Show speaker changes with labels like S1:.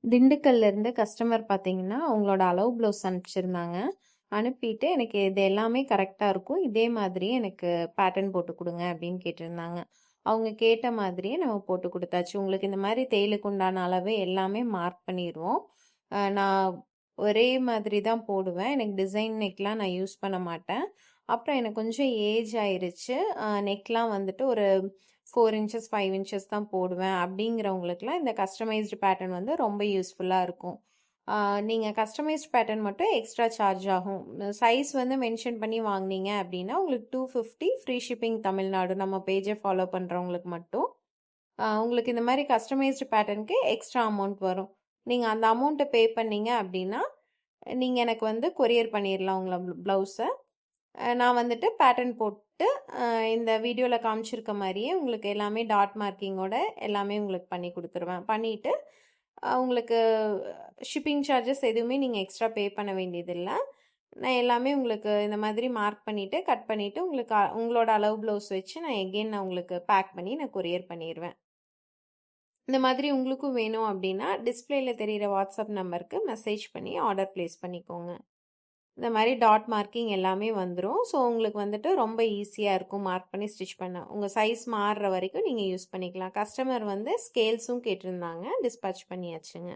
S1: திண்டுக்கல்ல இருந்து கஸ்டமர் பார்த்தீங்கன்னா, அவங்களோட அளவு ப்ளவுஸ் அனுப்பிச்சிருந்தாங்க. அனுப்பிட்டு எனக்கு இது எல்லாமே கரெக்ட்டா இருக்கும். இதே மாதிரியே எனக்கு பேட்டர்ன் போட்டு குடுங்க அப்படின்னு கேட்டிருந்தாங்க. அவங்க கேட்ட மாதிரியே நம்ம போட்டு குடுத்தாச்சு. உங்களுக்கு இந்த மாரி தையலுக்கு உண்டான அளவு எல்லாமே மார்க் பண்ணிருவோம். நான் ஒரே மாதிரி தான் போடுவேன். எனக்கு டிசைன் நெக்லாம் நான் யூஸ் பண்ண மாட்டேன். அப்புறம் எனக்கு கொஞ்சம் ஏஜ் ஆயிருச்சு. நெக்லாம் வந்துட்டு ஒரு 4 இன்ச்சஸ், 5 இன்ச்சஸ் தான் போடுவேன். அப்படிங்கிறவங்களுக்குலாம் இந்த கஸ்டமைஸ்டு பேட்டர்ன் வந்து ரொம்ப யூஸ்ஃபுல்லா இருக்கும். நீங்க கஸ்டமைஸ்ட் பேட்டர்ன் மட்டும் எக்ஸ்ட்ரா சார்ஜ் ஆகும். சைஸ் வந்து மென்ஷன் பண்ணி வாங்குனீங்க அப்படின்னா, உங்களுக்கு 250 ஃப்ரீ ஷிப்பிங் தமிழ்நாடு. நம்ம பேஜ ஃபாலோ பண்றவங்களுக்கு மட்டும். உங்களுக்கு இந்த மாரி கஸ்டமைஸ்டு பேட்டர்னுக்கு எக்ஸ்ட்ரா அமௌண்ட் வரும். நீங்க அந்த அமௌண்ட்ட பே பண்ணீங்க அப்படின்னா, நீங்க எனக்கு வந்து கொரியர் பண்ணிரலாம் உங்கள ப்ளவுஸ. நான் வந்துட்டு பேட்டர்ன் போட்டு, இந்த வீடியோல காமிச்சிருக்க மாரியே உங்களுக்கு எல்லாமே டாட் மார்க்கிங்கோட எல்லாமே உங்களுக்கு பண்ணி குடுத்துருவேன். பண்ணிட்டு, உங்களுக்கு ஷிப்பிங் சார்ஜஸ் எதுவுமே நீங்க எக்ஸ்ட்ரா பே பண்ண வேண்டியதில்ல. நான் எல்லாமே உங்களுக்கு இந்த மாதிரி மார்க் பண்ணிட்டு, கட் பண்ணிட்டு, உங்களுக்கு உங்களோட அளவு ப்ளவுஸ் வச்சு நான் எகெயின் நான் உங்களுக்கு பேக் பண்ணி நான் கொரியர் பண்ணிருவேன். இந்த மாதிரி உங்களுக்கும் வேணும் அப்படின்னா, டிஸ்ப்ளேல தெரியிற வாட்ஸ்அப் நம்பருக்கு மெசேஜ் பண்ணி ஆர்டர் பிளேஸ் பண்ணிக்கோங்க. இந்த மாரி டாட் மார்க்கிங் எல்லாமே வந்துரும். ஸோ, உங்களுக்கு வந்துட்டு ரொம்ப ஈஸியா இருக்கும் மார்க் பண்ணி ஸ்டிச் பண்ண. உங்க சைஸ் மாறுற வரைக்கும் நீங்க யூஸ் பண்ணிக்கலாம். கஸ்டமர் வந்து ஸ்கேல்ஸும் கேட்டிருந்தாங்க. டிஸ்பேட்ச் பண்ணியாச்சுங்க.